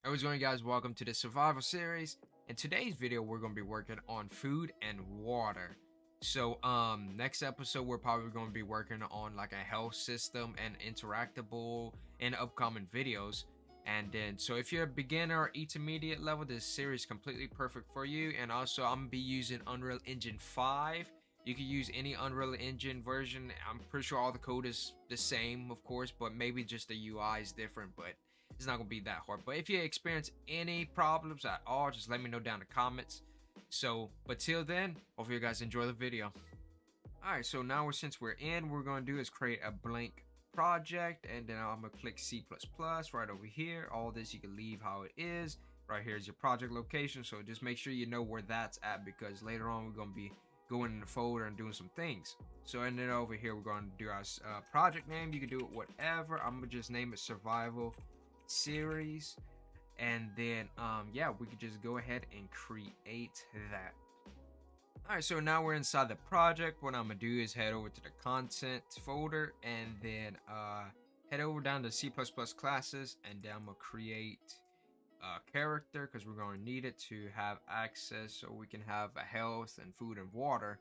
How's it going, guys? Welcome to the survival series. In today's video, we're going to be working on food and water. So next episode we're probably going to be working on like a health system and interactable in upcoming videos. And then so if you're a beginner or intermediate level, this series is completely perfect for you. And also I'm gonna be using Unreal Engine 5. You can use any Unreal Engine version. I'm pretty sure all the code is the same, of course, but maybe just the UI is different, but it's not gonna be that hard. But if you experience any problems at all, just let me know down in the comments. So but till then, hopefully you guys enjoy the video. All right, so now since we're in, we're gonna do is create a blank project, and then I'm gonna click C++ right over here. All this you can leave how it is. Right here is your project location, so just make sure you know where that's at, because later on we're gonna be going in the folder and doing some things. So and then over here we're going to do our project name. You can do it whatever. I'm gonna just name it Survival Series, and then yeah, we could just go ahead and create that. All right, so now we're inside the project. What I'm gonna do is head over to the content folder, and then head over down to C++ classes, and then I'm gonna create a character because we're going to need it to have access so we can have a health and food and water.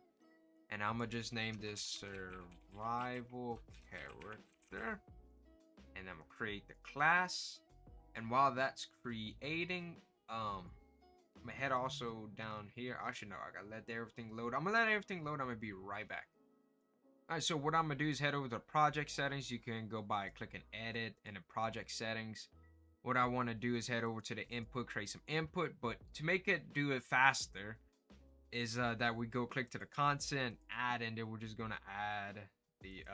And I'm gonna just name this survival character, and I'm gonna create the class. And while that's creating, I'm gonna head also down here. Actually, no, I gotta let everything load. I'm gonna let everything load. I'm gonna be right back. All right, so what I'm gonna do is head over to project settings. You can go by clicking edit and the project settings. What I want to do is head over to the input, create some input, but to make it do it faster is that we go click to the content, add, and then we're just gonna add the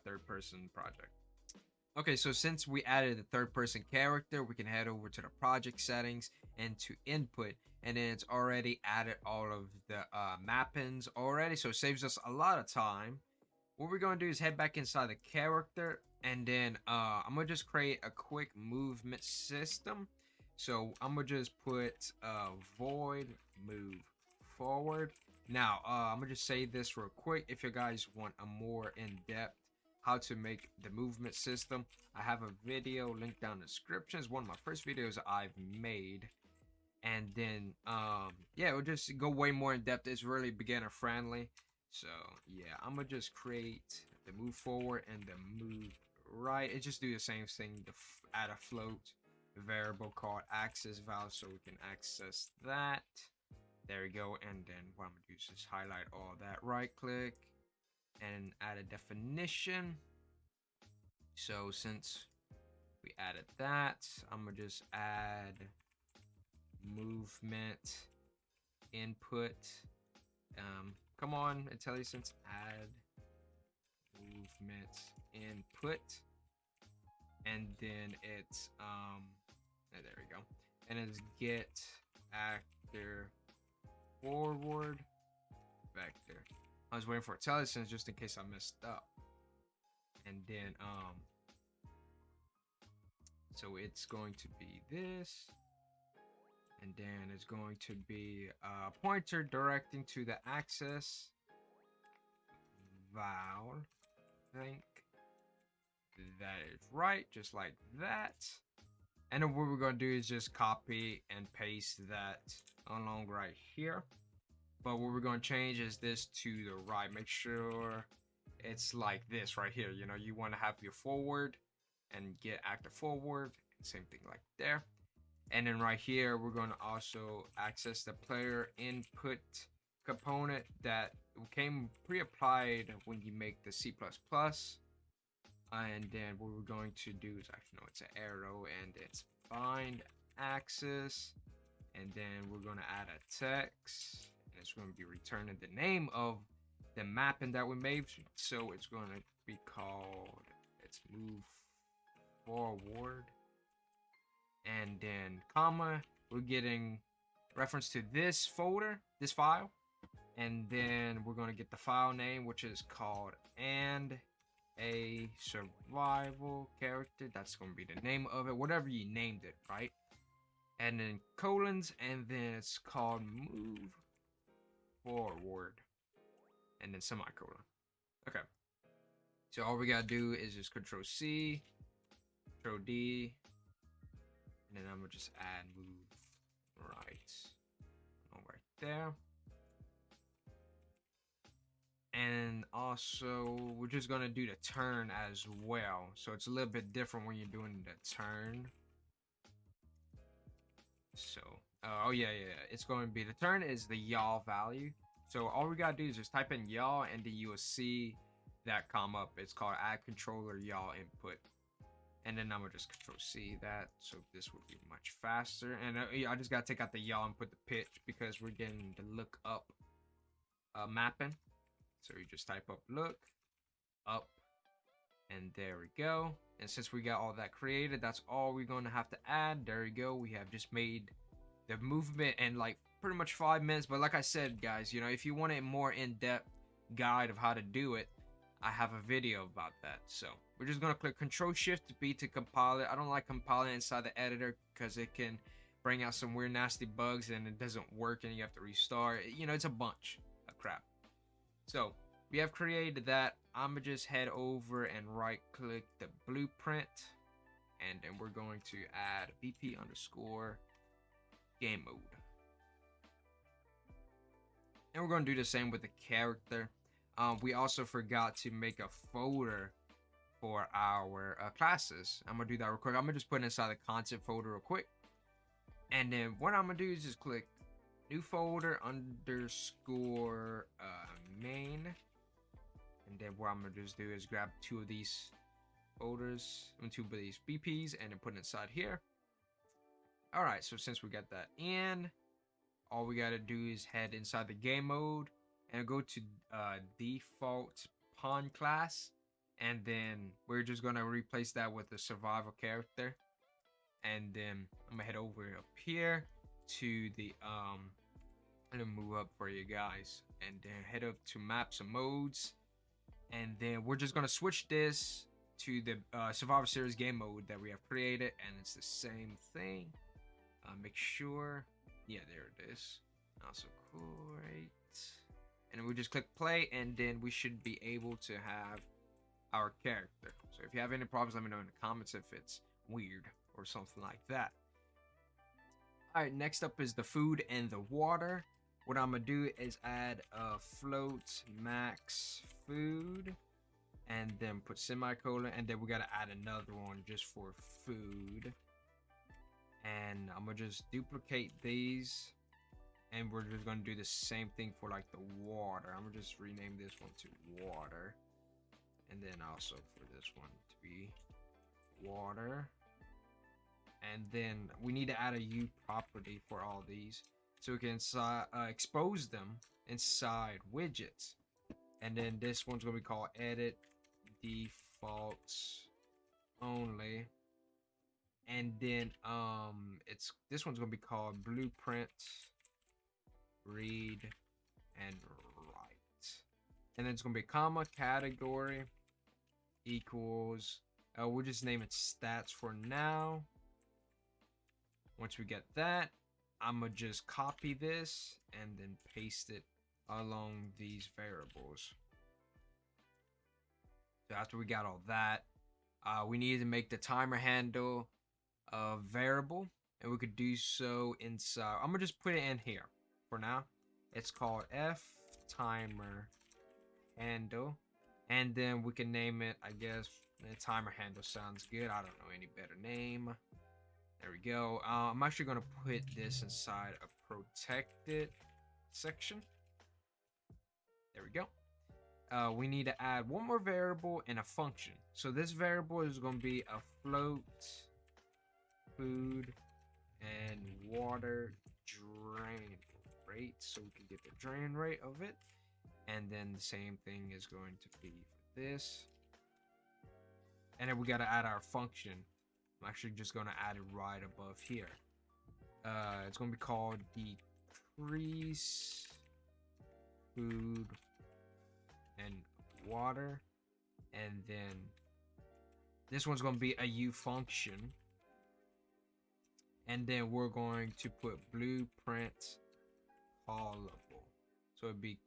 third person project. Okay, so since we added the third person character, we can head over to the project settings and to input, and then it's already added all of the mappings already, so it saves us a lot of time. What we're going to do is head back inside the character, and then I'm gonna just create a quick movement system. So I'm gonna just put void move forward. Now I'm gonna just say this real quick. If you guys want a more in-depth how to make the movement system, I have a video linked down in the description. It's one of my first videos I've made. And then yeah, it'll just go way more in depth. It's really beginner friendly. So yeah, I'm gonna just create the move forward and the move right. It just do the same thing to add a float variable called access value, so we can access that. There we go. And then what I'm gonna do is just highlight all that, right click, and add a definition. So since we added that, I'm gonna just add movement input. Come on, IntelliSense, add movement input, and then it's there we go, and it's get actor forward vector. I was waiting for IntelliSense just in case I messed up. And then so it's going to be this, and then it's going to be a pointer directing to the access val. I think that is right, just like that. And then what we're going to do is just copy and paste that along right here. But what we're going to change is this to the right. Make sure it's like this right here. You know, you want to have your forward and get active forward. Same thing like there. And then right here, we're going to also access the player input component that came pre-applied when you make the C++. And then what we're going to do is, actually no, it's an arrow, and it's find axis. And then we're going to add a text, and it's going to be returning the name of the mapping that we made. So it's going to be called, let's move forward. And then comma, we're getting reference to this folder, this file. And then we're going to get the file name, which is called and a survival character. That's going to be the name of it, whatever you named it, right? And then colons, and then it's called move forward, and then semicolon. Okay, so all we gotta do is just Control C, Control D, And then I'm gonna just add move right there. And also we're just gonna do the turn as well, so it's a little bit different when you're doing the turn. So oh yeah, it's going to be, the turn is the yaw value. So all we gotta do is just type in yaw, and then you will see that come up. It's called add controller yaw input. And then I'm gonna just control C that, so this would be much faster. And I just gotta take out the yaw and put the pitch, because we're getting the look up mapping. So you just type up look up, and there we go. And since we got all that created, that's all we're gonna have to add. There we go. We have just made the movement in like pretty much 5 minutes. But like I said, guys, you know, if you want a more in-depth guide of how to do it, I have a video about that. So we're just gonna click Control Shift B to compile it. I don't like compiling inside the editor because it can bring out some weird nasty bugs and it doesn't work and you have to restart. You know, it's a bunch of crap. So we have created that. I'm gonna just head over and right click the blueprint, and then we're going to add BP underscore game mode. And we're going to do the same with the character. We also forgot to make a folder for our classes. I'm gonna do that real quick. I'm gonna just put it inside the content folder real quick, and then what I'm gonna do is just click new folder underscore main, and then what I'm gonna just do is grab 2 of these folders and 2 of these BPs and then put it inside here. All right, so since we got that in, all we gotta do is head inside the game mode and go to default pawn class, and then we're just gonna replace that with the survival character. And then I'm gonna head over up here to the I'm gonna move up for you guys, and then head up to maps and modes, and then we're just gonna switch this to the SurvivalSeries game mode that we have created, and it's the same thing. Make sure, yeah, there it is. Also great. And then we just click play, and then we should be able to have our character. So if you have any problems, let me know in the comments if it's weird or something like that. All right, next up is the food and the water. What I'm gonna do is add a float max food, and then put semicolon, and then we gotta add another one just for food. And I'm gonna just duplicate these, and we're just gonna do the same thing for like the water. I'm gonna just rename this one to water, and then also for this one to be water. And then we need to add a U property for all these, so we can expose them inside widgets. And then this one's gonna be called edit defaults only. And then this one's gonna be called blueprint read and write. And then it's gonna be comma category equals we'll just name it stats for now. Once we get that, I'm gonna just copy this and then paste it along these variables. So after we got all that, we need to make the timer handle a variable, and we could do so inside. I'm gonna just put it in here for now. It's called FTimerHandle, and then we can name it, I guess, the timer handle sounds good. I don't know any better name. There we go. I'm actually gonna put this inside a protected section. There we go. We need to add one more variable and a function. So this variable is going to be a float food and water drain rate, so we can get the drain rate of it. And then the same thing is going to be for this. And then we got to add our function. I'm actually just going to add it right above here. It's going to be called decrease food and water. And then this one's going to be a U function. And then we're going to put blueprint callable. So it'd be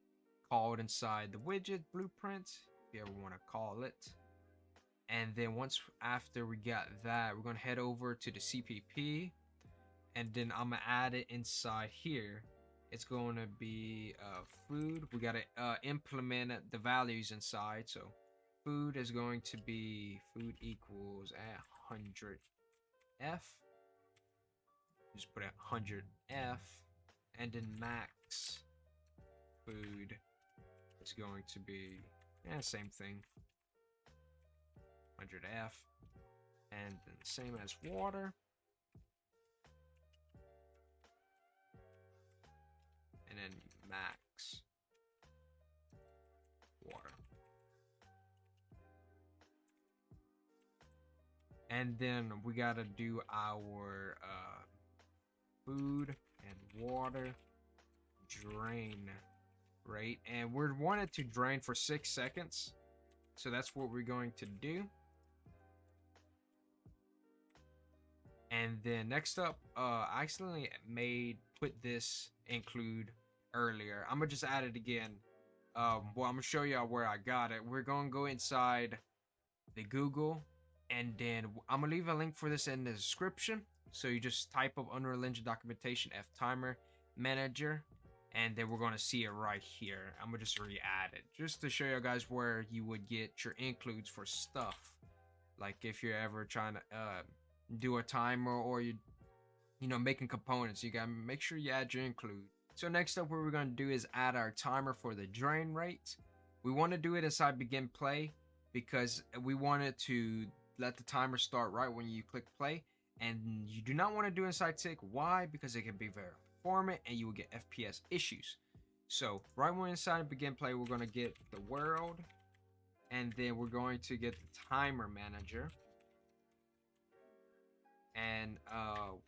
called inside the widget blueprint, if you ever want to call it. And then once after we got that, we're gonna head over to the CPP, and then I'm gonna add it inside here. It's going to be food. We gotta implement the values inside. So food is going to be food equals at 100F. Just put it 100F, and then max food is going to be same thing, 100F, and then same as water. And then max water. And then we gotta do our food and water drain rate, and we're wanted to drain for 6 seconds, so that's what we're going to do. And then next up, I accidentally put this include earlier. I'm gonna just add it again. Well, I'm gonna show y'all where I got it. We're gonna go inside the Google, and then I'm gonna leave a link for this in the description. So you just type up Unreal Engine documentation FTimerManager, and then we're gonna see it right here. I'm gonna just re-add it just to show you guys where you would get your includes for stuff. Like if you're ever trying to do a timer, or you know, making components, you gotta make sure you add your include. So next up, what we're gonna do is add our timer for the drain rate. We want to do it inside begin play because we want it to let the timer start right when you click play, and you do not want to do inside tick. Why? Because it can be very performant and you will get FPS issues. So right when inside begin play, we're gonna get the world, and then we're going to get the timer manager. And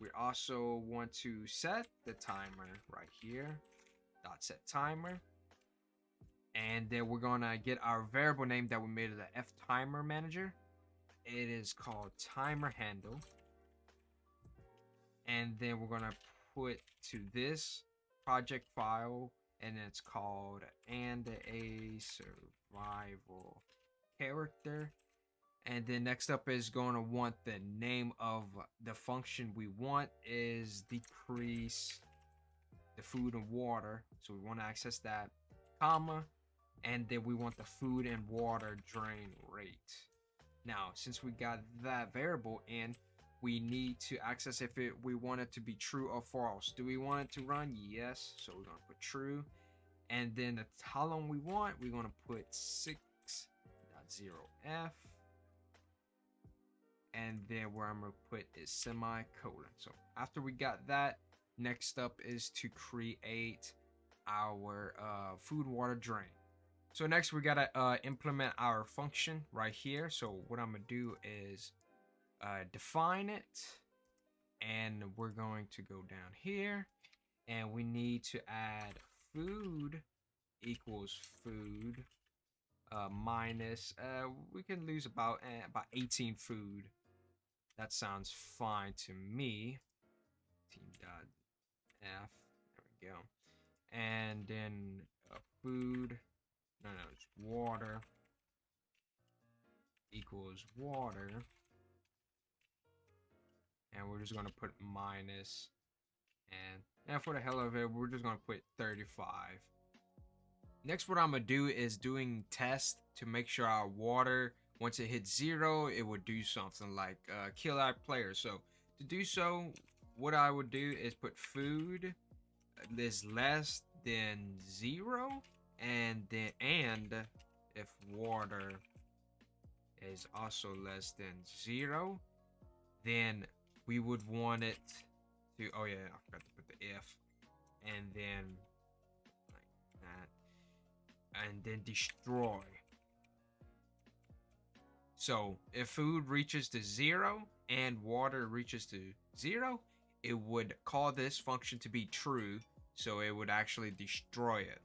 we also want to set the timer right here, dot set timer. And then we're gonna get our variable name that we made of the FTimerManager. It is called timer handle. And then we're gonna put to this project file, and it's called and a survival character. And then next up is going to want the name of the function we want is decrease the food and water. So we want to access that, comma, and then we want the food and water drain rate. Now, since we got that variable in, we need to access if we want it to be true or false. Do we want it to run? Yes. So we're going to put true. And then how long we want, we're going to put 6.0f. And then where I'm gonna put is semicolon. So after we got that, next up is to create our food water drain. So next we gotta implement our function right here. So what I'm gonna do is define it, and we're going to go down here, and we need to add food equals food minus we can lose about 18 food. That sounds fine to me. Team.f. There we go. And then food. No, it's water equals water. And we're just gonna put minus. And for the hell of it, we're just gonna put 35. Next, what I'm gonna do is doing test to make sure our water, once it hits 0, it would do something like kill our player. So to do so, what I would do is put food is less than 0, and then if water is also less than 0, then we would want it to, oh yeah, I forgot to put the if, and then like that, and then destroy. So if food reaches to 0 and water reaches to 0, it would call this function to be true, so it would actually destroy it.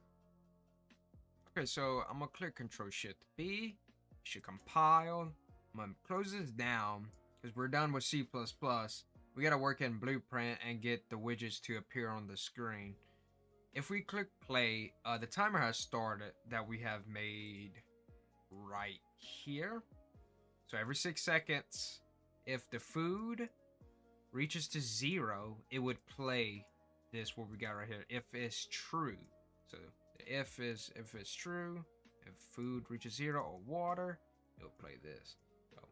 Okay, so I'm gonna click Control Shift B. It should compile. I'm gonna close this down because we're done with C++. We gotta work in Blueprint and get the widgets to appear on the screen. If we click play, the timer has started that we have made right here. So every 6 seconds, if the food reaches to 0, it would play this what we got right here. If it's true. So the if it's true, if food reaches 0 or water, it'll play this. So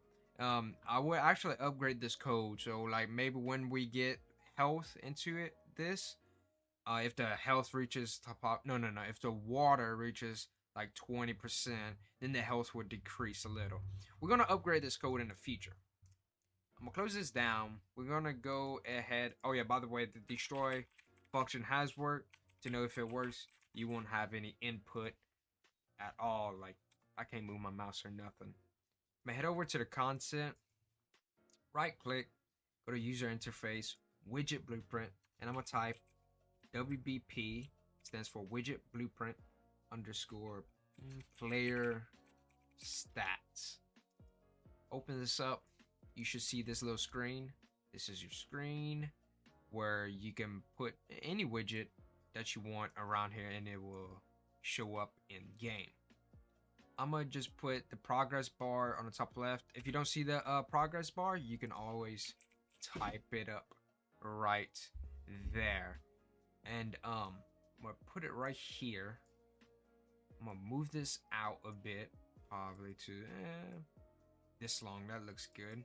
I would actually upgrade this code. So like maybe when we get health into it, this if the health reaches top, no, if the water reaches like 20%, then the health would decrease a little. We're gonna upgrade this code in the future. I'm gonna close this down. We're gonna go ahead. Oh yeah, by the way, the destroy function has worked. To know if it works, you won't have any input at all. Like I can't move my mouse or nothing. I'm gonna head over to the content, right click, go to user interface, widget blueprint, and I'm gonna type WBP, stands for widget blueprint underscore player stats. Open this up. You should see this little screen. This is your screen where you can put any widget that you want around here and it will show up in game. I'm gonna just put the progress bar on the top left. If you don't see the progress bar, you can always type it up right there. And I'm gonna put it right here. I'm gonna move this out a bit, probably to this long. That looks good.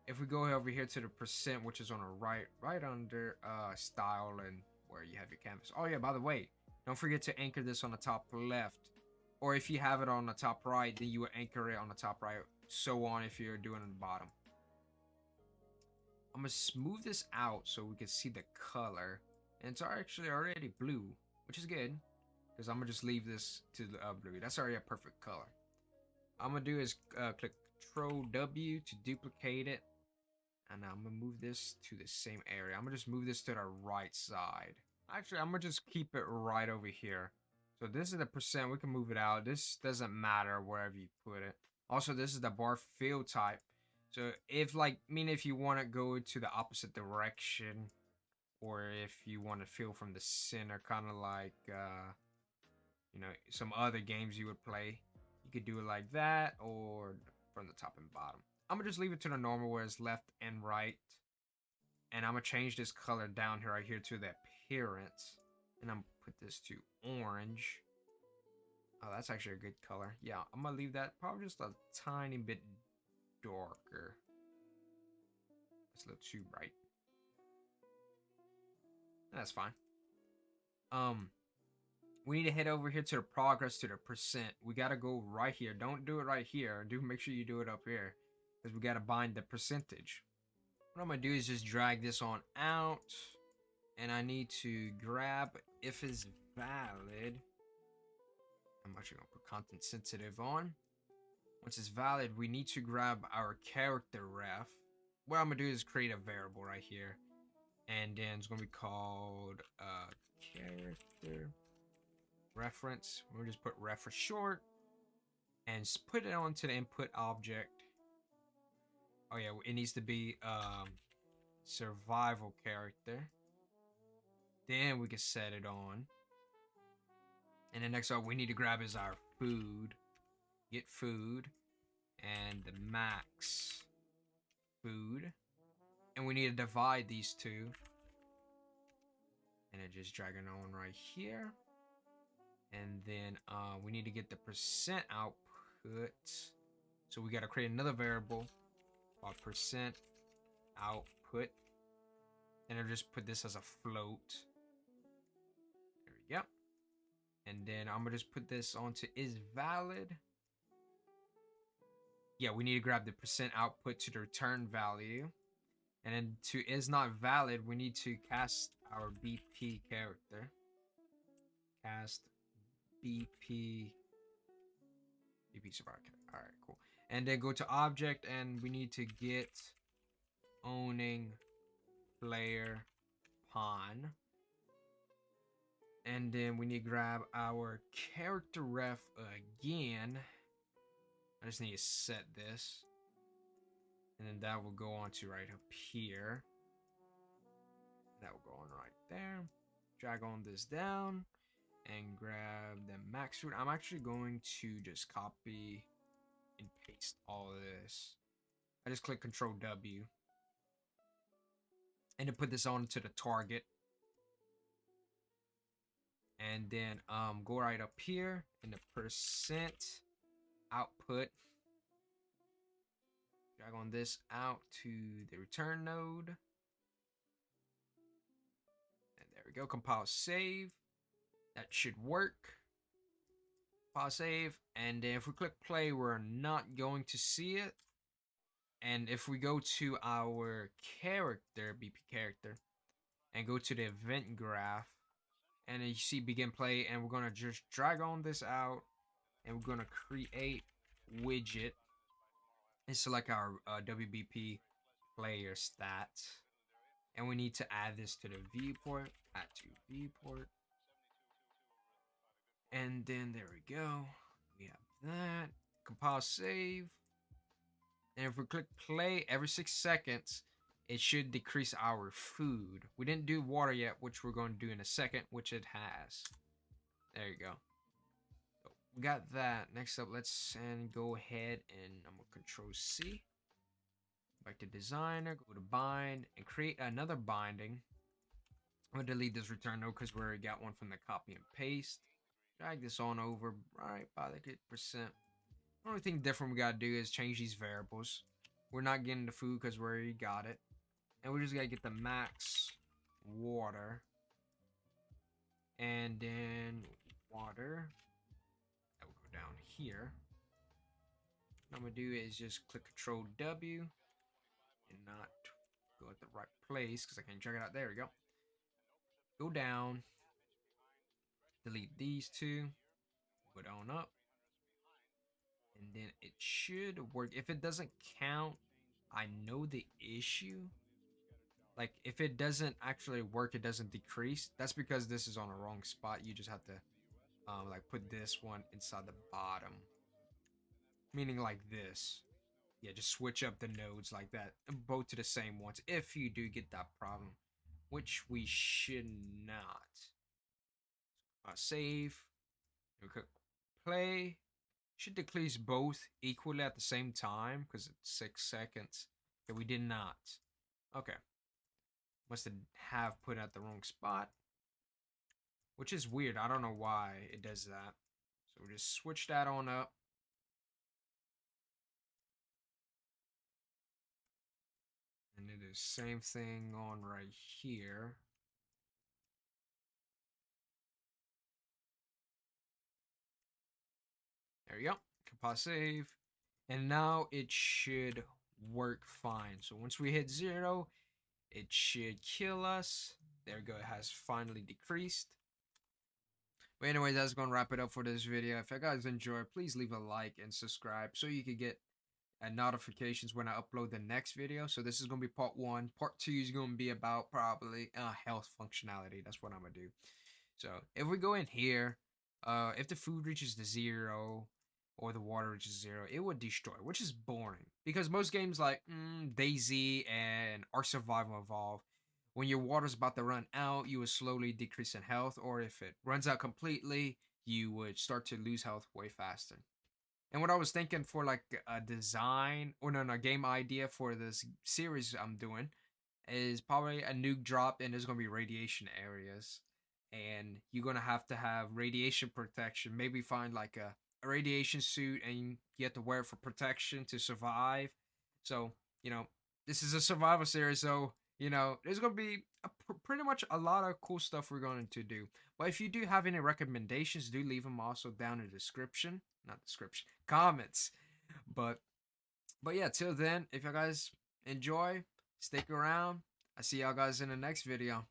If we go over here to the percent, which is on the right under style and where you have your canvas. Oh yeah, by the way, don't forget to anchor this on the top left, or if you have it on the top right, then you would anchor it on the top right, so on if you're doing it on the bottom. I'm gonna smooth this out so we can see the color, and it's actually already blue, which is good because I'm gonna just leave this to the blue. That's already a perfect color. I'm gonna do is click Control W to duplicate it, and I'm gonna move this to the same area. I'm gonna just move this to the right side. Actually, I'm gonna just keep it right over here. So this is the percent. We can move it out. This doesn't matter wherever you put it. Also, this is the bar fill type. So if if you want to go to the opposite direction, or if you want to fill from the center, kind of like some other games you would play, you could do it like that, or from the top and bottom. I'm gonna just leave it to the normal where it's left and right, and I'm gonna change this color down here right here to the appearance, and I'm gonna put this to orange. Oh, that's actually a good color. Yeah, I'm gonna leave that probably just a tiny bit darker. It's a little too bright. That's fine. We need to head over here to the progress, to the percent. We gotta go right here. Don't do it right here. Make sure you do it up here, because we gotta bind the percentage. What I'm gonna do is just drag this on out, and I need to grab if it's valid. I'm actually gonna put content sensitive on. Once it's valid, we need to grab our character ref. What I'm gonna do is create a variable right here, and then it's gonna be called character reference. We'll just put ref for short, and just put it onto the input object. Oh yeah, it needs to be survival character. Then we can set it on. And then next up we need to grab is our food. Get food and the max food. And we need to divide these two. And then just drag it on right here. And then we need to get the percent output. So we got to create another variable called percent output. And I'll just put this as a float. There we go. And then I'm gonna just put this onto is valid. Yeah, we need to grab the percent output to the return value. And then to is not valid, we need to cast our BP character. Cast BP survivor. All right, cool. And then go to object, and we need to get owning player pawn. And then we need to grab our character ref again. I just need to set this. And then that will go on to right up here. That will go on right there. Drag on this down. and grab the max food. I'm actually going to just copy and paste all of this. I just click Control W and then put this onto the target. And then go right up here in the percent output. Drag on this out to the return node. And there we go. Compile, save. That should work. Compile, save. And then if we click play, we're not going to see it. And if we go to our character, BP character, and go to the event graph, and then you see begin play, and we're gonna just drag on this out, and we're gonna create widget and select our WBP player stats, and we need to add this to the viewport. Add to viewport, and then there we go. We have that. Compile, save, and if we click play every 6 seconds, it should decrease our food. We didn't do water yet, which we're going to do in a second, which it has. There you go. So we got that. Next up, let's go ahead and I'm going to Control C. Back to designer, go to bind, and create another binding. I'm going to delete this return node because we already got one from the copy and paste. Drag this on over right by the good percent. The only thing different we got to do is change these variables. We're not getting the food because we already got it. And we just got to get the max water. And then water. That will go down here. What I'm going to do is just click Control W. And not go at the right place because I can't check it out. There we go. Go down. Delete these two. Go down up. And then it should work. If it doesn't count, I know the issue. Like if it doesn't actually work, it doesn't decrease. That's because this is on the wrong spot. You just have to like put this one inside the bottom. Meaning like this. Yeah, just switch up the nodes like that. Both to the same ones if you do get that problem. Which we should not. Save. We click play. Should decrease both equally at the same time because it's 6 seconds. Okay, we did not. Okay. Must have put at the wrong spot. Which is weird. I don't know why it does that. So we just switch that on up. And it is same thing on right here. There you go. Compile, save. And now it should work fine. So once we hit 0, it should kill us. There we go. It has finally decreased. But anyway, that's going to wrap it up for this video. If you guys enjoyed, please leave a like and subscribe so you can get notifications when I upload the next video. So this is going to be part 1. Part 2 is going to be about probably health functionality. That's what I'm going to do. So if we go in here, if the food reaches the 0 or the water reaches 0, it would destroy, which is boring. Because most games like DayZ and Ark Survival Evolve, when your water's about to run out, you would slowly decrease in health. Or if it runs out completely, you would start to lose health way faster. And what I was thinking for like a design or no game idea for this series I'm doing is probably a nuke drop and there's going to be radiation areas. And you're going to have radiation protection. Maybe find like a radiation suit and you have to wear it for protection to survive. So, this is a survival series. So, there's going to be pretty much a lot of cool stuff we're going to do. But if you do have any recommendations, do leave them also down in the description. Not description, comments. But yeah, till then, if you guys enjoy, stick around. I see y'all guys in the next video.